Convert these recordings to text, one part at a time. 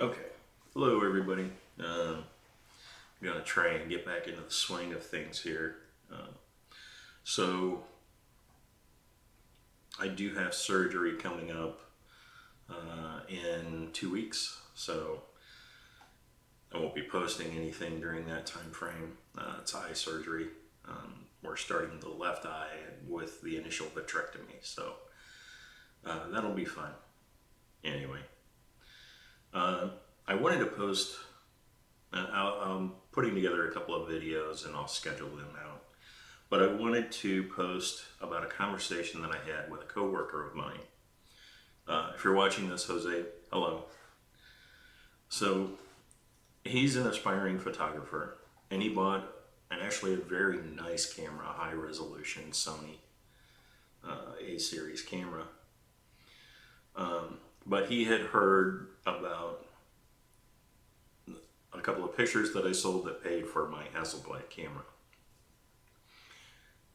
Okay. Hello, everybody. I'm going to try and get back into the swing of things here. So, I do have surgery coming up in 2 weeks. So, I won't be posting anything during that time frame. It's eye surgery. We're starting the left eye with the initial vitrectomy. So, that'll be fun. Anyway, I wanted to post. I'm putting together a couple of videos and I'll schedule them out. But I wanted to post about a conversation that I had with a coworker of mine. If you're watching this, Jose, hello. So he's an aspiring photographer, and he bought actually a very nice camera, a high resolution Sony A series camera. But he had heard about a couple of pictures that I sold that paid for my Hasselblad camera.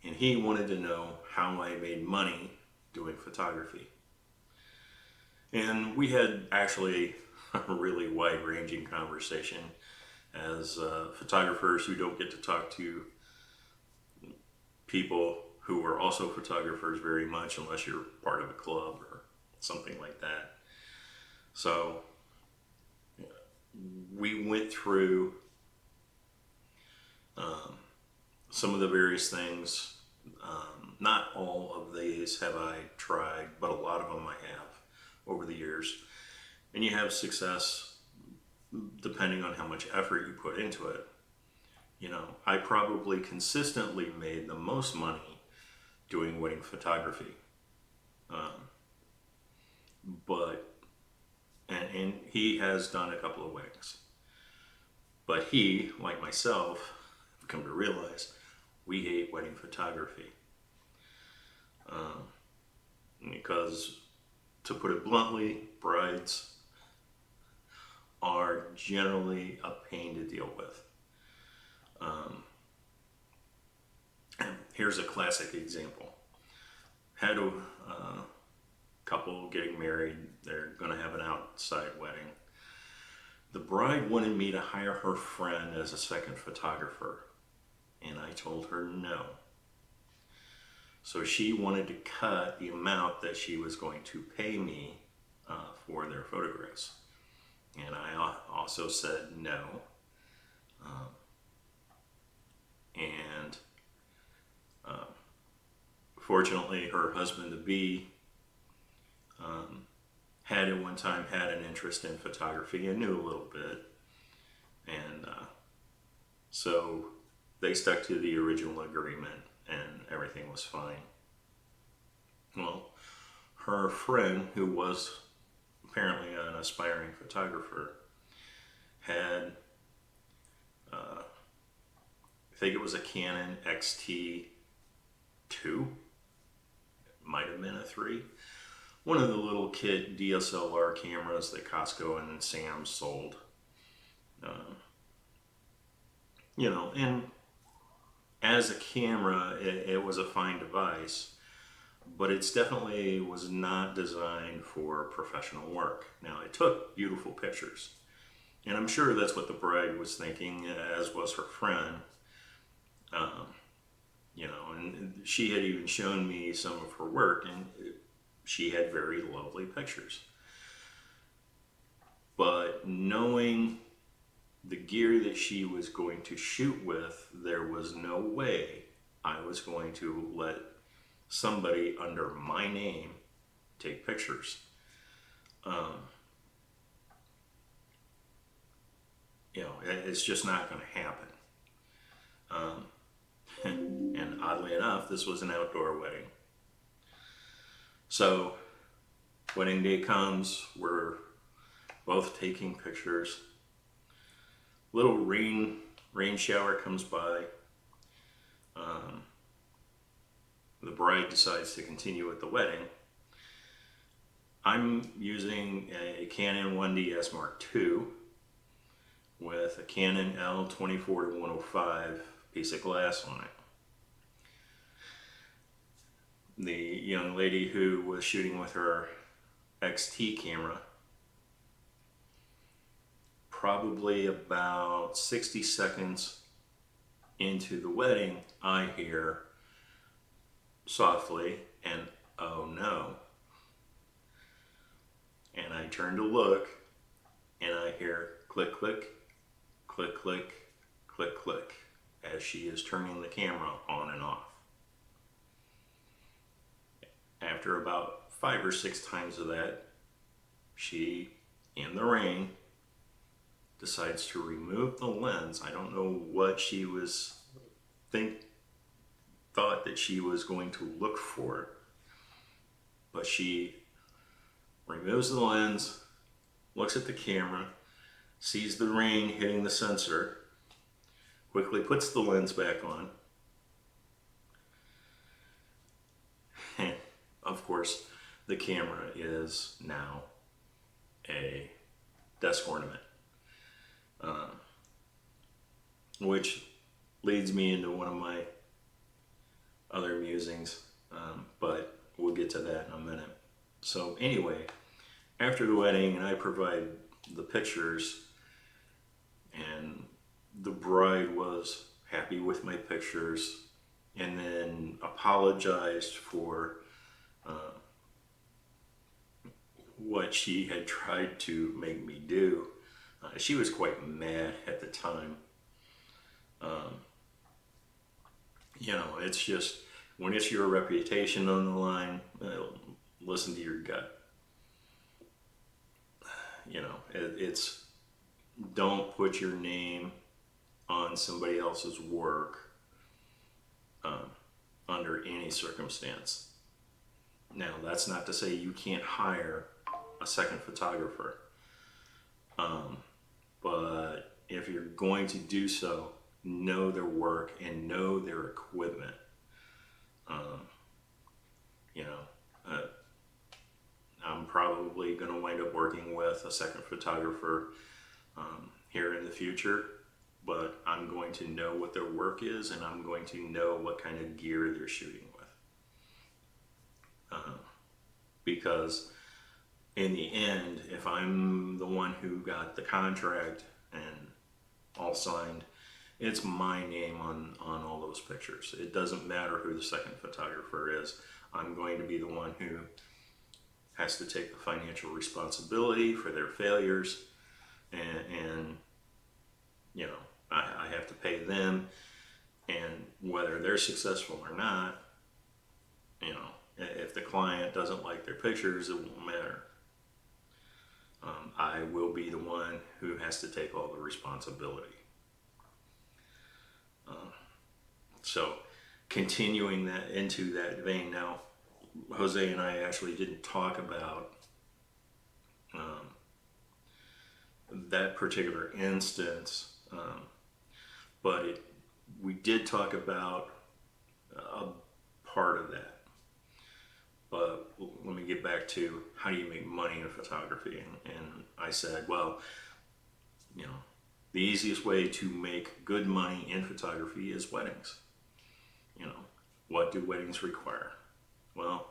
And he wanted to know how I made money doing photography. And we had actually a really wide-ranging conversation as photographers who don't get to talk to people who are also photographers very much unless you're part of a club or something like that. So we went through some of the various things. Not all of these have I tried, but a lot of them I have over the years. And you have success depending on how much effort you put into it. You know, I probably consistently made the most money doing wedding photography. And he has done a couple of weddings. But he, like myself, I've come to realize we hate wedding photography. Because, to put it bluntly, brides are generally a pain to deal with. Here's a classic example. Had a couple getting married. They're going to have an outside wedding. The bride wanted me to hire her friend as a second photographer, and I told her no. So she wanted to cut the amount that she was going to pay me for their photographs. And I also said no. Fortunately, her husband-to-be had at one time had an interest in photography and knew a little bit. And so they stuck to the original agreement and everything was fine. Well, her friend, who was apparently an aspiring photographer, had, I think it was a Canon XT2, it might have been a 3. One of the little kit DSLR cameras that Costco and Sam's sold. And as a camera, it was a fine device, but it's definitely was not designed for professional work. Now, it took beautiful pictures, and I'm sure that's what the bride was thinking, as was her friend. And she had even shown me some of her work, and she had very lovely pictures. But knowing the gear that she was going to shoot with, there was no way I was going to let somebody under my name take pictures. It's just not going to happen. And oddly enough, this was an outdoor wedding. So, wedding day comes, we're both taking pictures. Little rain shower comes by. The bride decides to continue with the wedding. I'm using a Canon 1DS Mark II with a Canon L24-105 piece of glass on it. The young lady who was shooting with her XT camera probably about 60 seconds into the wedding, I hear softly, and "oh no." And I turn to look, and I hear click, click, click, click, click, click, as she is turning the camera on and off. After about 5 or 6 times of that, she, in the rain, decides to remove the lens. I don't know what she thought that she was going to look for, but she removes the lens, looks at the camera, sees the rain hitting the sensor, quickly puts the lens back on, and of course the camera is now a desk ornament, which leads me into one of my other musings, but we'll get to that in a minute. So anyway, after the wedding, and I provide the pictures, and the bride was happy with my pictures, and then apologized for what she had tried to make me do. She was quite mad at the time. It's just, when it's your reputation on the line, listen to your gut. It's, don't put your name on somebody else's work under any circumstance. Now, that's not to say you can't hire a second photographer, but if you're going to do so, know their work and know their equipment. I'm probably going to wind up working with a second photographer here in the future, but I'm going to know what their work is, and I'm going to know what kind of gear they're shooting with. Because in the end, if I'm the one who got the contract and all signed, it's my name on all those pictures. It doesn't matter who the second photographer is. I'm going to be the one who has to take the financial responsibility for their failures, and I have to pay them, and whether they're successful or not, if the client doesn't like their pictures, it won't matter. I will be the one who has to take all the responsibility. So continuing that into that vein now, Jose and I actually didn't talk about that particular instance, but we did talk about a part of that. But let me get back to, how do you make money in photography? And I said, well, the easiest way to make good money in photography is weddings. What do weddings require? Well,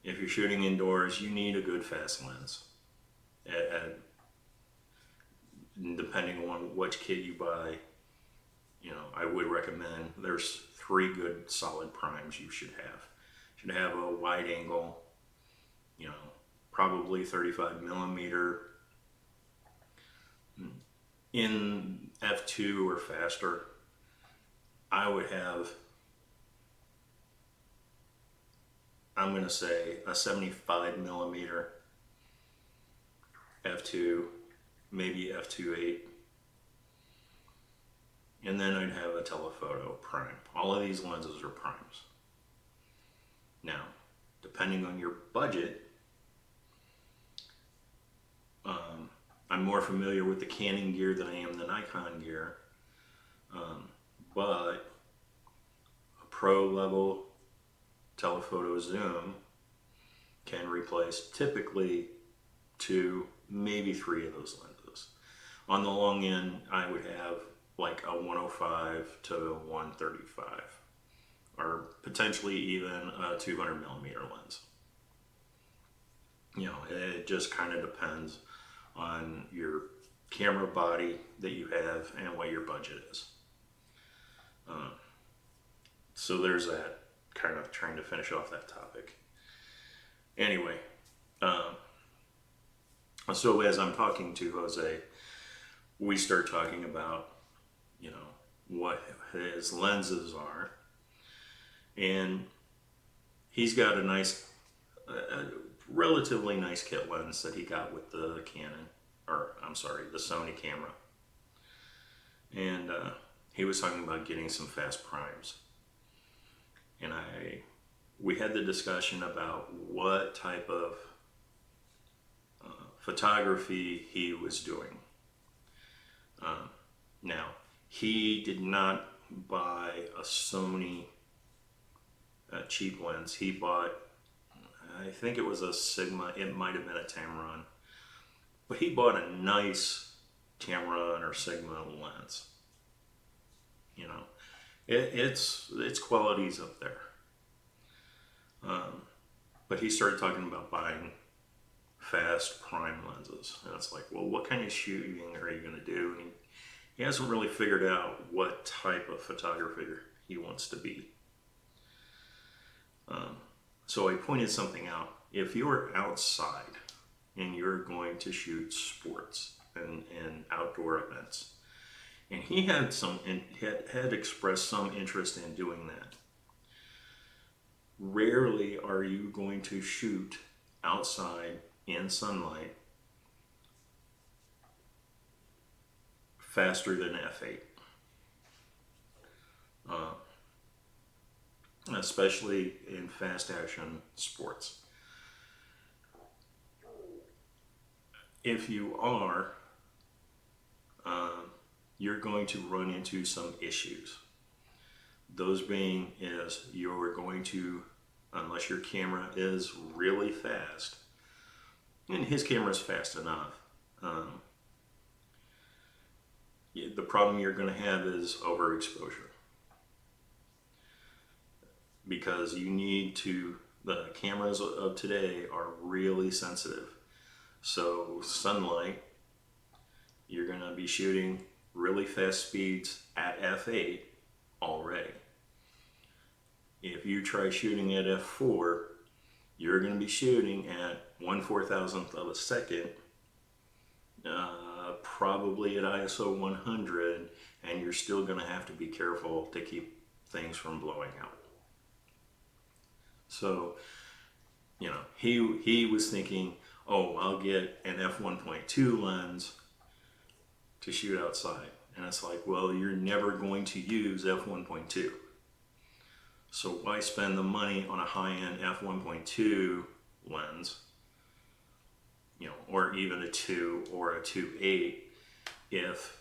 if you're shooting indoors, you need a good fast lens. Depending on which kit you buy, I would recommend, there's 3 good solid primes you should have. You should have a wide angle, probably 35 millimeter in f2 or faster. I would have, I'm going to say, a 75 millimeter f2, maybe f2.8, and then I'd have a telephoto prime. All of these lenses are primes. Now, depending on your budget, I'm more familiar with the Canon gear than I am the Nikon gear, but a pro level telephoto zoom can replace typically 2, maybe 3 of those lenses. On the long end, I would have like a 105 to 135, or potentially even a 200 millimeter lens. It just kind of depends on your camera body that you have and what your budget is. So there's that, kind of trying to finish off that topic. Anyway, so as I'm talking to Jose, we start talking about, what his lenses are. And he's got a relatively nice kit lens that he got with the the Sony camera. And he was talking about getting some fast primes. And we had the discussion about what type of photography he was doing. Now, he did not buy a Sony cheap lens. He bought, I think it was a Sigma, it might have been a Tamron, but he bought a nice Tamron or Sigma lens. Its quality's up there. But he started talking about buying fast prime lenses, and it's like, well, what kind of shooting are you going to do? And he hasn't really figured out what type of photographer he wants to be. So I pointed something out. If you're outside and you're going to shoot sports and outdoor events, and he had had expressed some interest in doing that, rarely are you going to shoot outside in sunlight faster than f8. Especially in fast action sports. If you are, you're going to run into some issues. Those being is you're going to, unless your camera is really fast, and his camera is fast enough, the problem you're going to have is overexposure. Because the cameras of today are really sensitive. So sunlight, you're going to be shooting really fast speeds at f8 already. If you try shooting at f4, you're going to be shooting at 1/4000th of a second, probably at ISO 100, and you're still going to have to be careful to keep things from blowing out. So, he was thinking, oh, I'll get an f1.2 lens to shoot outside. And it's like, well, you're never going to use f1.2. So why spend the money on a high-end f1.2 lens, or even a 2 or a 2.8 if,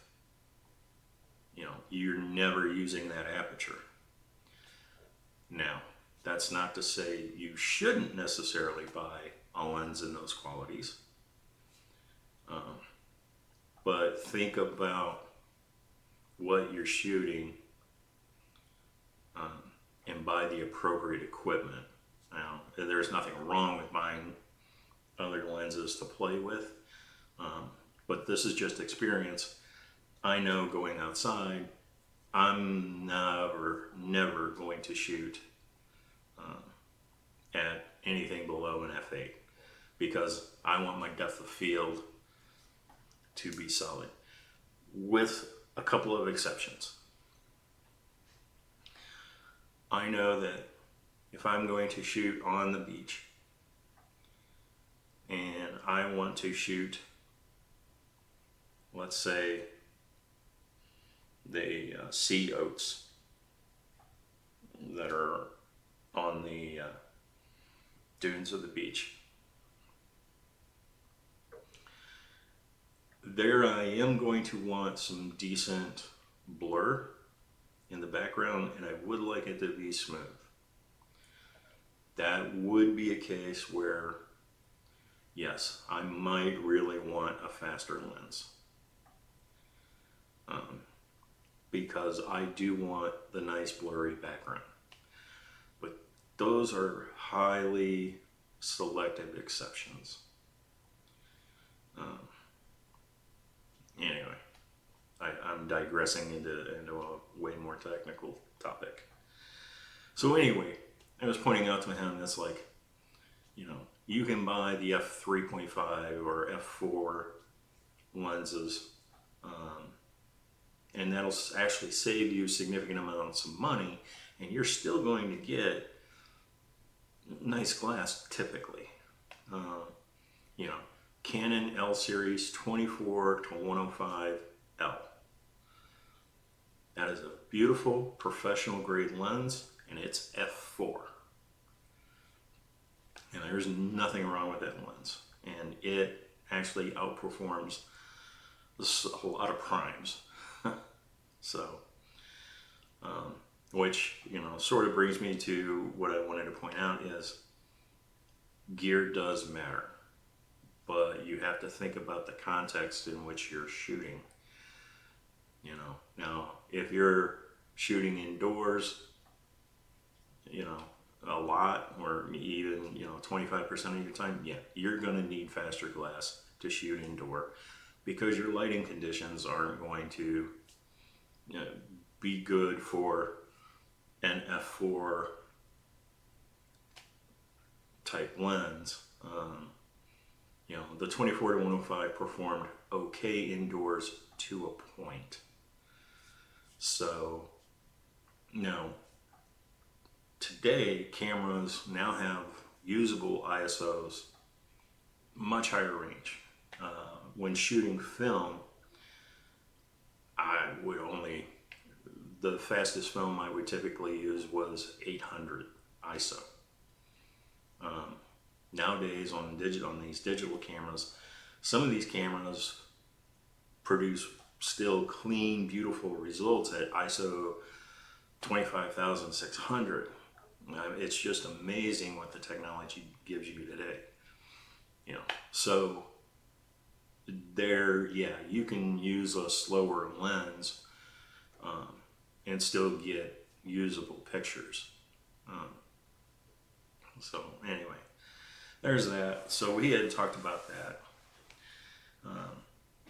you're never using that aperture. Now, that's not to say you shouldn't necessarily buy a lens in those qualities. But think about what you're shooting and buy the appropriate equipment. Now, there's nothing wrong with buying other lenses to play with, but this is just experience. I know going outside, I'm never going to shoot at anything below an f8 because I want my depth of field to be solid, with a couple of exceptions. I know that if I'm going to shoot on the beach and I want to shoot, let's say, the sea oats that are on the dunes of the beach, there I am going to want some decent blur in the background, and I would like it to be smooth. That would be a case where, yes, I might really want a faster lens. Because I do want the nice blurry background. But those are highly selective exceptions. I'm digressing into a way more technical topic. So anyway, I was pointing out to him that's like, you can buy the f3.5 or f4 lenses, and that'll actually save you significant amounts of money, and you're still going to get nice glass typically. Canon L series 24 to 105 L. That is a beautiful professional grade lens, and it's f4. And there's nothing wrong with that lens. And it actually outperforms a lot of primes. So, which, sort of brings me to what I wanted to point out is gear does matter. But you have to think about the context in which you're shooting. Now, if you're shooting indoors, a lot, or even 25% of your time, yeah, you're going to need faster glass to shoot indoor, because your lighting conditions aren't going to be good for an f4 type lens. The 24 to 105 performed okay indoors to a point. So, today cameras now have usable ISOs, much higher range. When shooting film, the fastest film I would typically use was 800 ISO. Nowadays on these digital cameras, some of these cameras produce still clean, beautiful results at ISO 25,600. It's just amazing what the technology gives you today. So you can use a slower lens and still get usable pictures. So anyway, there's that. So we had talked about that,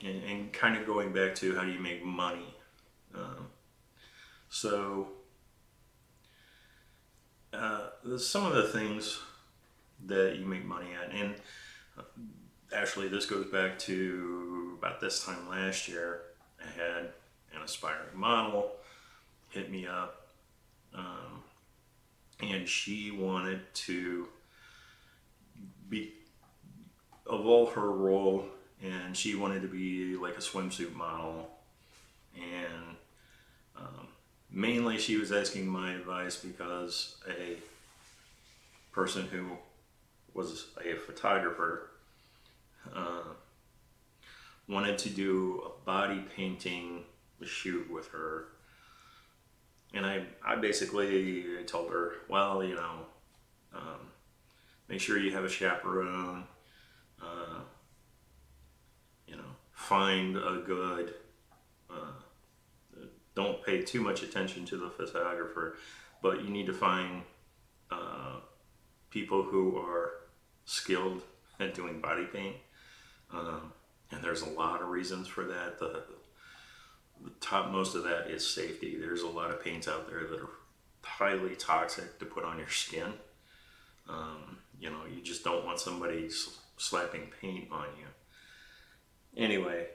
and kind of going back to how do you make money. Some of the things that you make money at, and actually this goes back to about this time last year. I had an aspiring model hit me up, and she wanted to evolve her role, and she wanted to be like a swimsuit model, and mainly she was asking my advice because a person who was a photographer wanted to do a body painting shoot with her. And I basically told her, well, make sure you have a chaperone, find a good, don't pay too much attention to the photographer, but you need to find people who are skilled at doing body paint. And there's a lot of reasons for that. The topmost of that is safety. There's a lot of paints out there that are highly toxic to put on your skin. You just don't want somebody slapping paint on you. Anyway,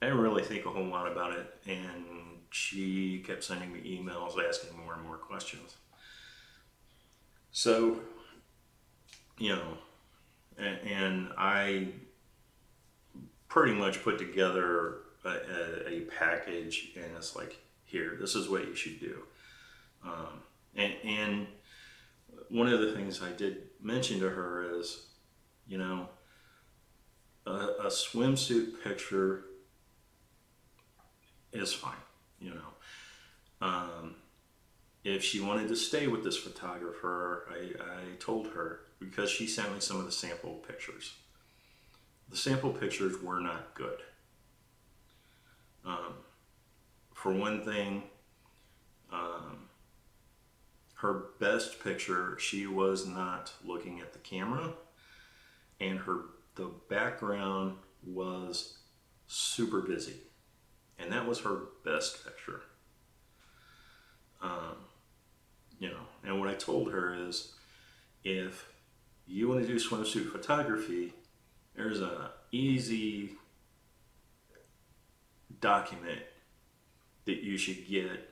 I didn't really think a whole lot about it, and she kept sending me emails asking more and more questions. So, and I pretty much put together a package, and it's like, here, this is what you should do. And one of the things I did mention to her is, a swimsuit picture is fine, if she wanted to stay with this photographer, I told her, because she sent me some of the sample pictures. The sample pictures were not good. For one thing, her best picture, she was not looking at the camera, and the background was super busy. And that was her best picture. You know, and what I told her is, if you want to do swimsuit photography, there's an easy document that you should get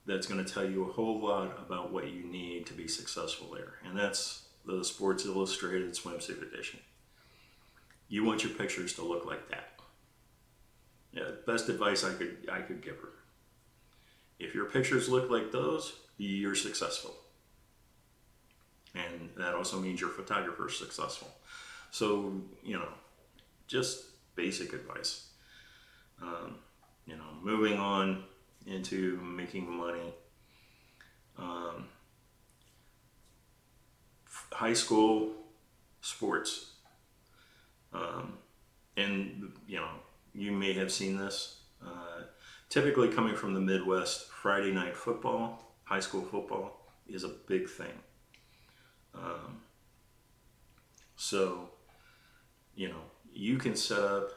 that's going to tell you a whole lot about what you need to be successful there. And that's the Sports Illustrated Swimsuit Edition. You want your pictures to look like that. Yeah, best advice I could give her. If your pictures look like those, you're successful. And that also means your photographer's successful. So, you know, just basic advice. You know, moving on into making money. High school sports. And, you know, you may have seen this. Typically coming from the Midwest, Friday night football, high school football, is a big thing. So, you know, you can set up,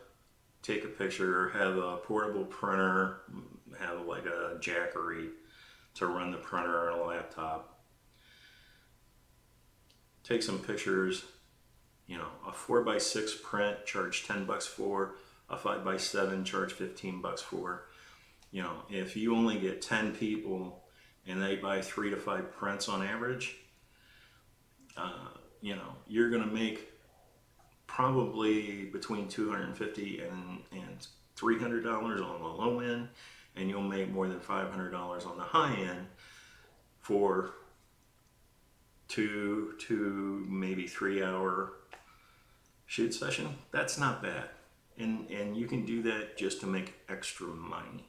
take a picture, have a portable printer, have like a Jackery to run the printer on a laptop. Take some pictures, you know, a 4x6 print, charge $10 for, a 5x7, charge $15 for. You know, if you only get 10 people and they buy 3 to 5 prints on average, you know, you're going to make probably between $250 and $300 on the low end, and you'll make more than $500 on the high end for 2 to maybe 3 hour shoot session. That's not bad. And you can do that just to make extra money.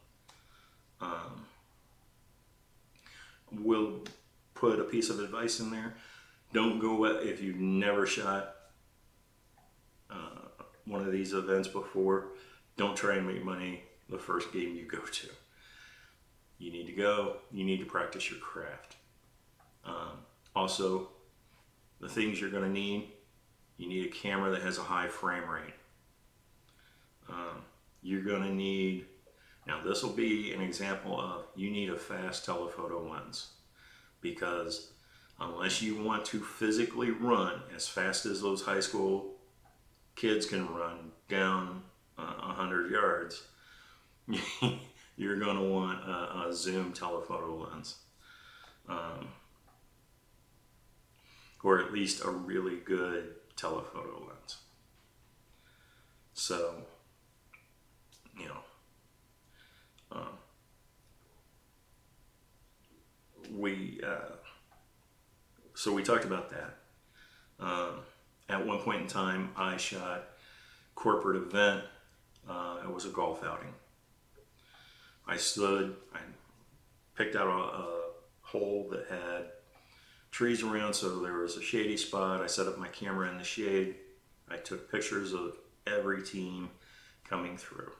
We'll put a piece of advice in there. Don't go, if you've never shot one of these events before, don't try and make money the first game you go to. You need to go, you need to practice your craft. Also, the things you're going to need, you need a camera that has a high frame rate. You're going to need, now this will be an example of, you need a fast telephoto lens, because unless you want to physically run as fast as those high school kids can run down 100 yards, you're going to want a zoom telephoto lens. Or at least a really good telephoto lens. So, you know, we talked about that. At one point in time, I shot corporate event. It was a golf outing. I picked out a hole that had trees around, so there was a shady spot. I set up my camera in the shade. I took pictures of every team coming through.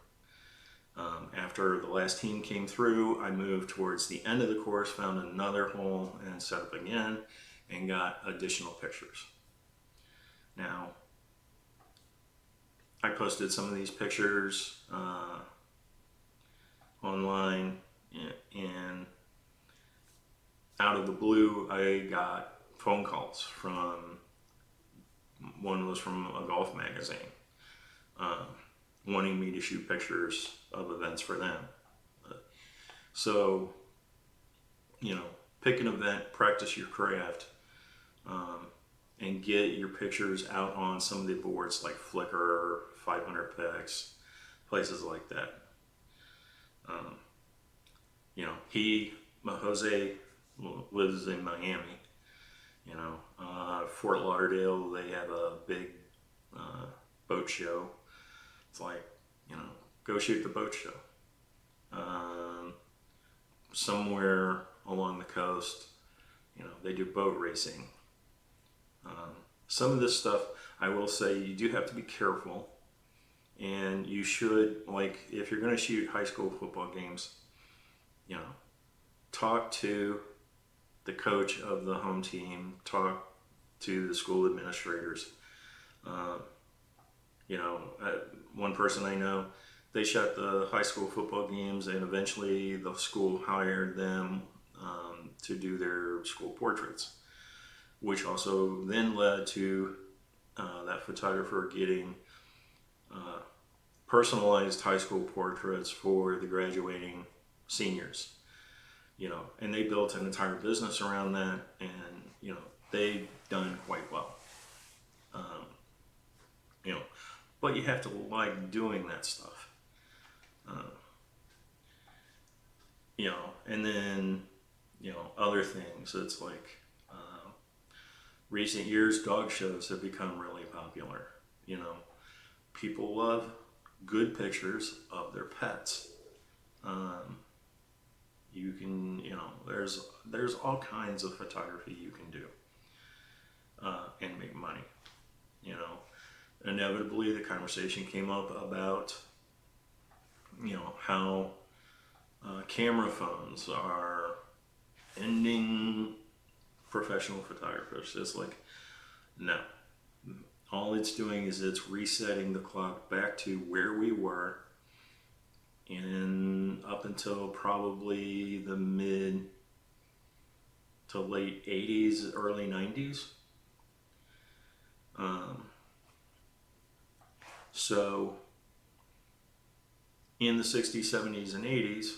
After the last team came through, I moved towards the end of the course, found another hole, and set up again, and got additional pictures. Now, I posted some of these pictures online, and out of the blue, I got phone calls from, one was from a golf magazine, wanting me to shoot pictures of events for them. So, you know, pick an event, practice your craft, and get your pictures out on some of the boards like Flickr, 500 Pix, places like that. You know, Jose lives in Miami. You know, Fort Lauderdale, they have a big boat show. It's like, you know, go shoot the boat show. Somewhere along the coast, you know, they do boat racing. Some of this stuff, I will say, you do have to be careful, and you should, like, if you're going to shoot high school football games, you know, talk to the coach of the home team, talk to the school administrators. You know, one person I know, they shot the high school football games, and eventually the school hired them to do their school portraits, which also then led to that photographer getting personalized high school portraits for the graduating seniors, and they built an entire business around that, and they've done quite well. um, you know but you have to like doing that stuff. uh, and then other things. It's like recent years dog shows have become really popular. you know People love good pictures of their pets. um, you can there's all kinds of photography you can do and make money. you know Inevitably the conversation came up about how camera phones are ending professional photographers. It's like, no, all it's doing is it's resetting the clock back to where we were in up until probably the mid to late 80s, early 90s. So in the 60s, 70s, and 80s,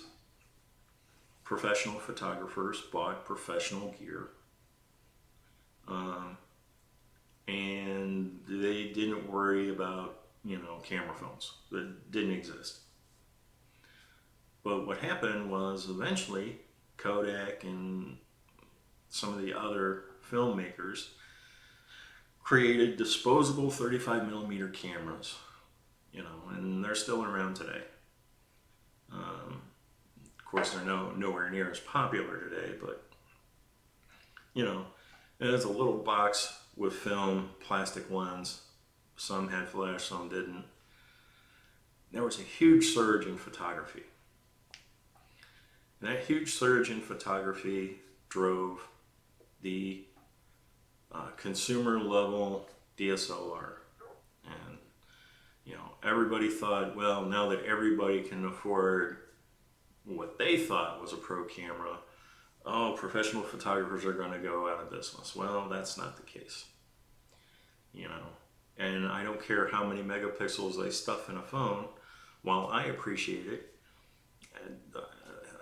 professional photographers bought professional gear, and they didn't worry about camera phones that didn't exist. But what happened was eventually Kodak and some of the other filmmakers created disposable 35 millimeter cameras, and they're still around today. Of course, they're nowhere near as popular today, but it's a little box with film, plastic lens. Some had flash, some didn't. There was a huge surge in photography. And that huge surge in photography drove the consumer level DSLR. And everybody thought, well, now that everybody can afford what they thought was a pro camera, professional photographers are going to go out of business. Well, that's not the case. And I don't care how many megapixels they stuff in a phone. While I appreciate it,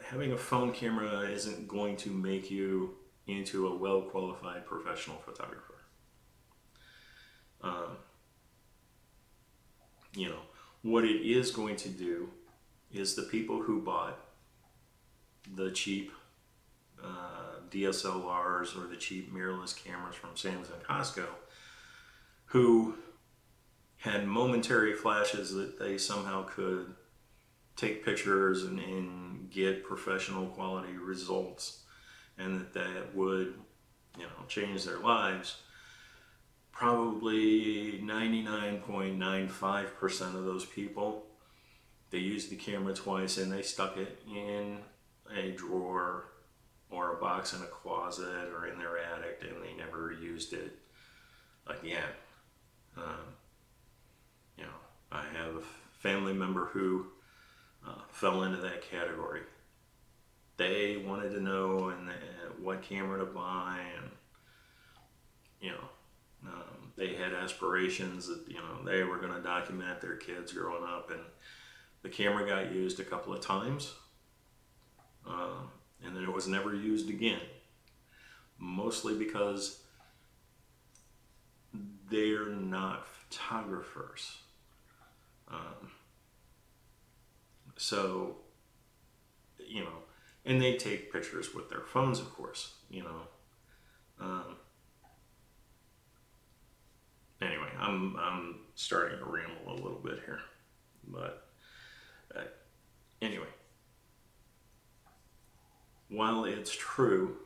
having a phone camera isn't going to make you into a well-qualified professional photographer. What it is going to do is the people who bought the cheap DSLRs or the cheap mirrorless cameras from Sam's and Costco, who had momentary flashes that they somehow could take pictures and get professional quality results, and that would change their lives. Probably 99.95% of those people, they used the camera twice and they stuck it in a drawer or a box in a closet or in their attic, and they never used it again. I have a family member who fell into that category. They wanted to know what camera to buy, and they had aspirations that they were going to document their kids growing up, and the camera got used a couple of times, and then it was never used again, mostly because they're not photographers. So and they take pictures with their phones, of course. Anyway, I'm starting to ramble a little bit here, but anyway, while it's true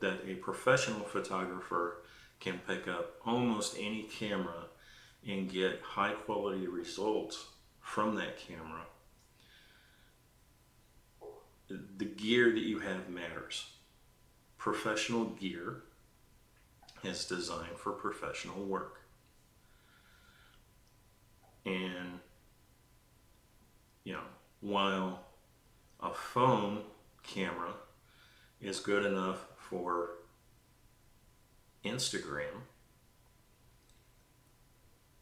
that a professional photographer can pick up almost any camera and get high quality results from that camera, the gear that you have matters. Professional gear is designed for professional work. And You know, while a phone camera is good enough for Instagram,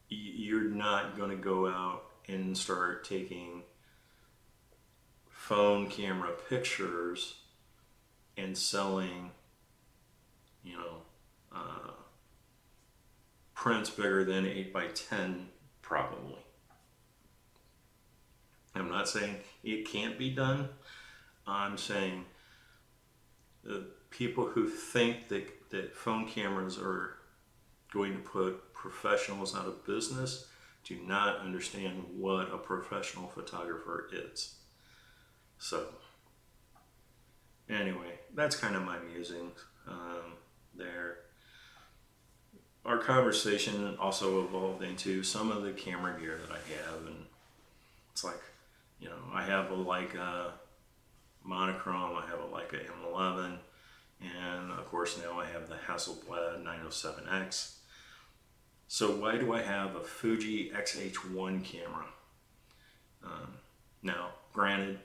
you're not going to go out and start taking phone camera pictures and selling, you know, uh, prints bigger than 8 by 10, probably. I'm not saying it can't be done. I'm saying the people who think that phone cameras are going to put professionals out of business do not understand what a professional photographer is. So, anyway, that's kind of my musings there. Our conversation also evolved into some of the camera gear that I have, and it's like, you know, I have a Leica monochrome, I have a Leica M11, and of course now I have the Hasselblad 907X. So why do I have a Fuji X-H1 camera? Now, granted,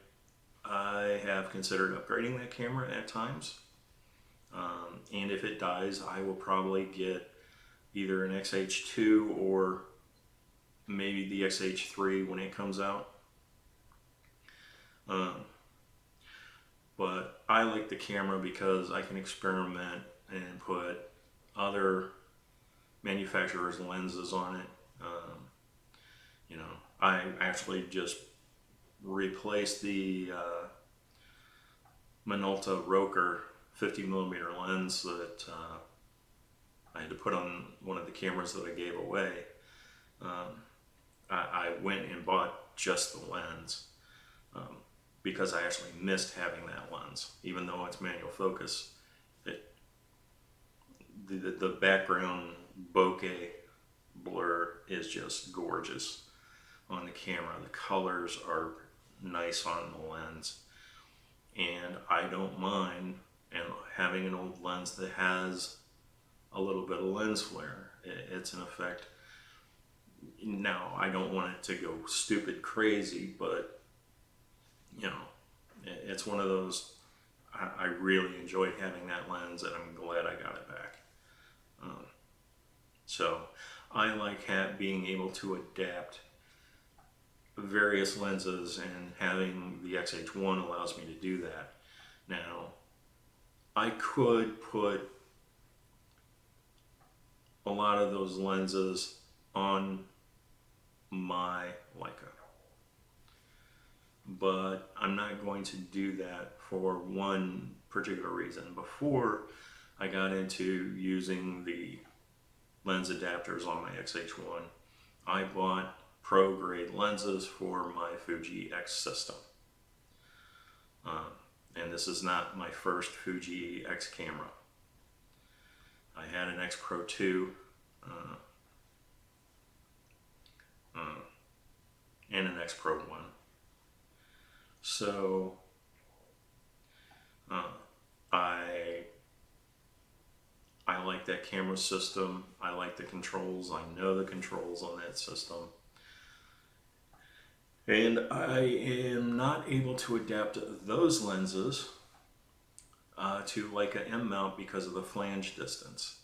I have considered upgrading that camera at times, and if it dies, I will probably get either an X-H2 or maybe the X-H3 when it comes out. But I like the camera because I can experiment and put other manufacturers' lenses on it. You know, I actually just replaced the Minolta Roker 50mm lens that I had to put on one of the cameras that I gave away. I went and bought just the lens because I actually missed having that lens. Even though it's manual focus, the background bokeh blur is just gorgeous on the camera. The colors are nice on the lens, and I don't mind having an old lens that has a little bit of lens flare. It's an effect. Now, I don't want it to go stupid crazy, but you know, it's one of those. I really enjoyed having that lens, and I'm glad I got it back. So I like being able to adapt various lenses, and having the X-H1 allows me to do that. Now, I could put a lot of those lenses on my Leica, but I'm not going to do that for one particular reason. Before I got into using the lens adapters on my X-H1, I bought pro grade lenses for my Fuji X system. And this is not my first Fuji X camera. I had an X Pro 2 and an X Pro 1. So I like that camera system. I like the controls. I know the controls on that system. And I am not able to adapt those lenses to Leica M mount because of the flange distance.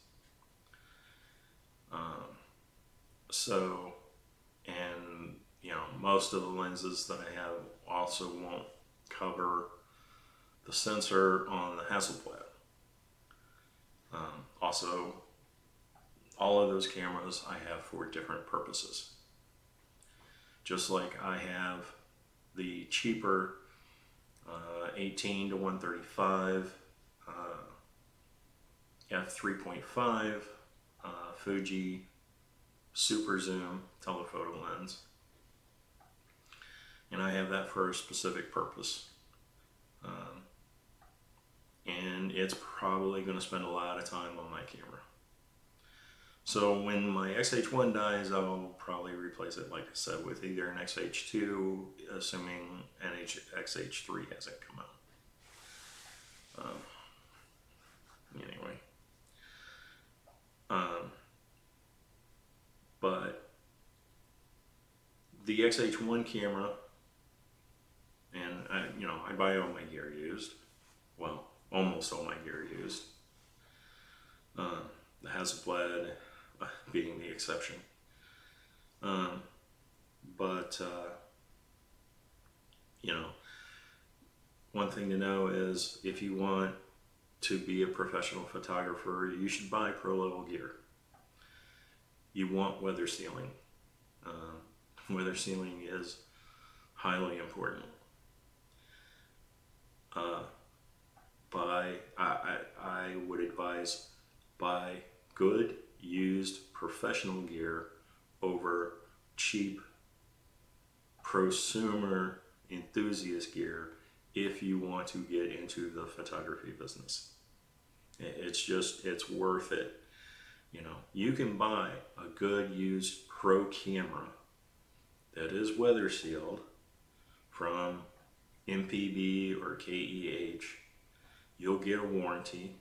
And you know, most of the lenses that I have also won't cover the sensor on the Hasselblad. Also, all of those cameras I have for different purposes. Just like I have the cheaper 18 to 135 f3.5 Fuji super zoom telephoto lens, and I have that for a specific purpose. And it's probably going to spend a lot of time on my camera. So when my X-H1 dies, I'll probably replace it, like I said, with either an X-H2, assuming an X-H3 hasn't come out. Anyway. But the X-H1 camera I buy all my gear used. Well, almost all my gear used. The Hasselblad being the exception. But one thing to know is if you want to be a professional photographer, you should buy pro level gear. You want weather sealing. Weather sealing is highly important. I would advise buy good used professional gear over cheap prosumer enthusiast gear if you want to get into the photography business. It's worth it. You can buy a good used pro camera that is weather sealed from MPB or KEH. You'll get a warranty.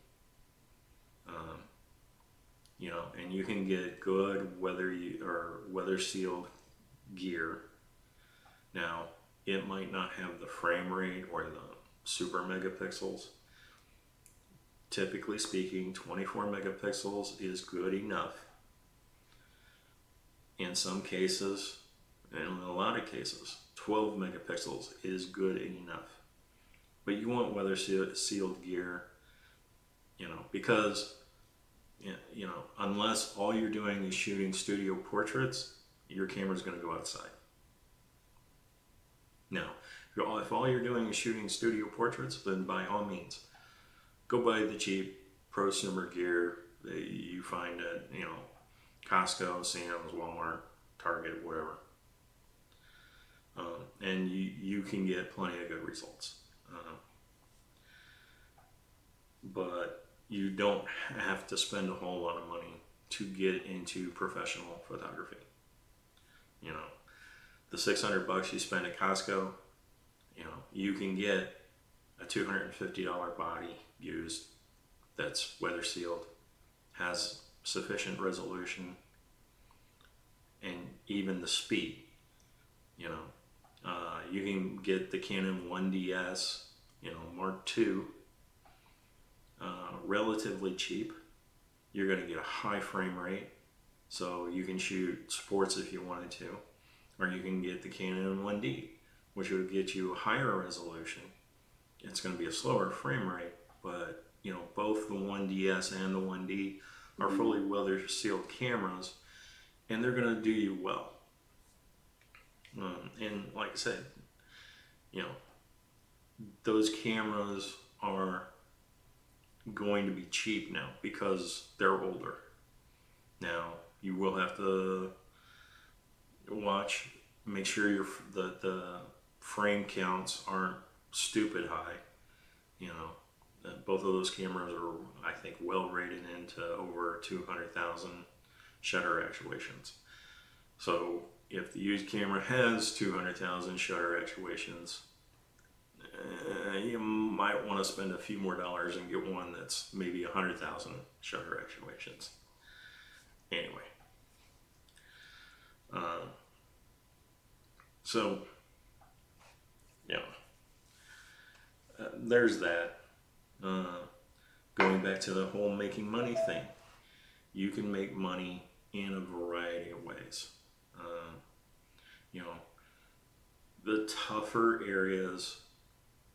And you can get good weather sealed gear. Now, it might not have the frame rate or the super megapixels. Typically speaking, 24 megapixels is good enough. In some cases, and in a lot of cases, 12 megapixels is good enough. But you want weather sealed gear, because unless all you're doing is shooting studio portraits, your camera's going to go outside. Now, if all you're doing is shooting studio portraits, then by all means, go buy the cheap prosumer gear that you find at, Costco, Sam's, Walmart, Target, whatever. And you can get plenty of good results. But you don't have to spend a whole lot of money to get into professional photography. The $600 you spend at Costco, you can get a $250 body used that's weather sealed, has sufficient resolution, and even the speed. You can get the Canon 1DS, Mark II, relatively cheap. You're going to get a high frame rate, so you can shoot sports if you wanted to, or you can get the Canon 1D, which would get you a higher resolution. It's going to be a slower frame rate, but both the 1DS and the 1D are fully weather sealed cameras, and they're going to do you well. And like I said, those cameras are going to be cheap now because they're older. Now, you will have to make sure the frame counts aren't stupid high. Both of those cameras are, I think, well rated into over 200,000 shutter actuations. So if the used camera has 200,000 shutter actuations, you might want to spend a few more dollars and get one that's maybe 100,000 shutter actuations. Anyway, there's that. Going back to the whole making money thing, you can make money in a variety of ways. The tougher areas,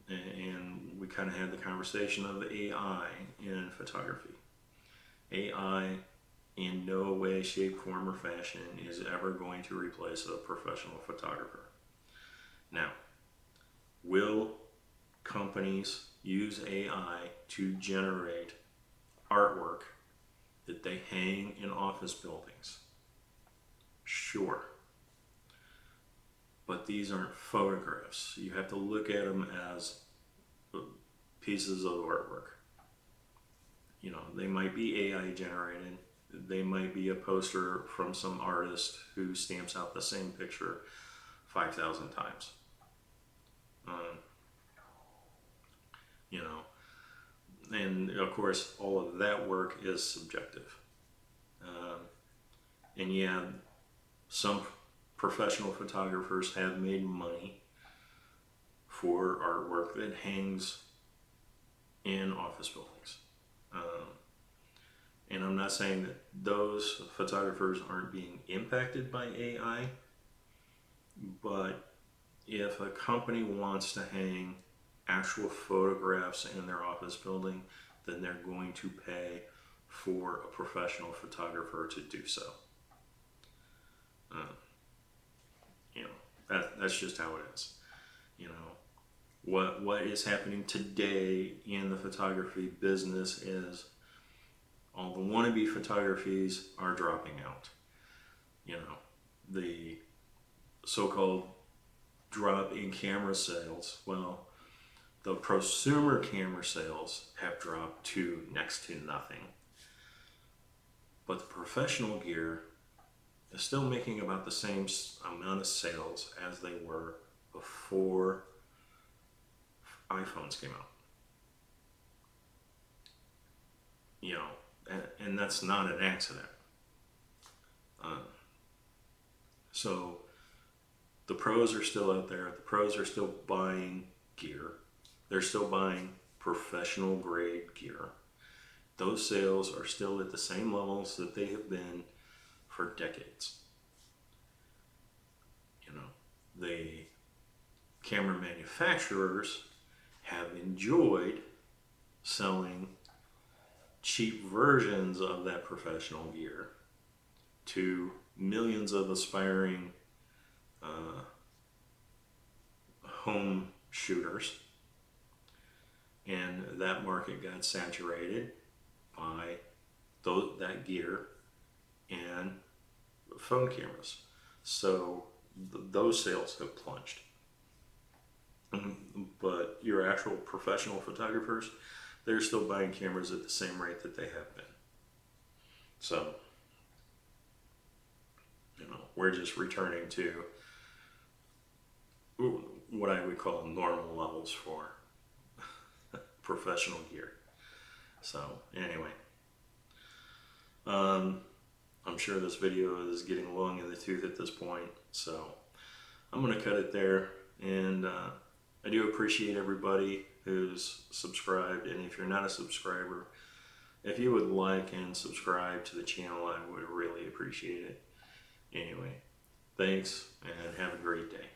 and we kind of had the conversation of AI in photography. AI in no way, shape, form, or fashion is ever going to replace a professional photographer. Now, will companies use AI to generate artwork that they hang in office buildings? Sure. But these aren't photographs. You have to look at them as pieces of artwork. They might be AI generated. They might be a poster from some artist who stamps out the same picture 5,000 times. And of course, all of that work is subjective. And yeah, some professional photographers have made money for artwork that hangs in office buildings. And I'm not saying that those photographers aren't being impacted by AI, but if a company wants to hang actual photographs in their office building, then they're going to pay for a professional photographer to do so. You know, that's just how it is. You know, what is happening today in the photography business is all the wannabe photographies are dropping out. You know, the so-called drop in camera sales, well, the prosumer camera sales have dropped to next to nothing. But the professional gear is still making about the same amount of sales as they were before iPhones came out. You know, and that's not an accident. So the pros are still out there. The pros are still buying gear. They're still buying professional grade gear. Those sales are still at the same levels that they have been for decades. You know, the camera manufacturers have enjoyed selling cheap versions of that professional gear to millions of aspiring home shooters, and that market got saturated by that gear and phone cameras. So those sales have plunged. But your actual professional photographers, they're still buying cameras at the same rate that they have been. So, you know, we're just returning to what I would call normal levels for professional gear. So, anyway, I'm sure this video is getting long in the tooth at this point, so I'm going to cut it there. And I do appreciate everybody who's subscribed, and if you're not a subscriber, if you would like and subscribe to the channel, I would really appreciate it. Anyway, thanks and have a great day.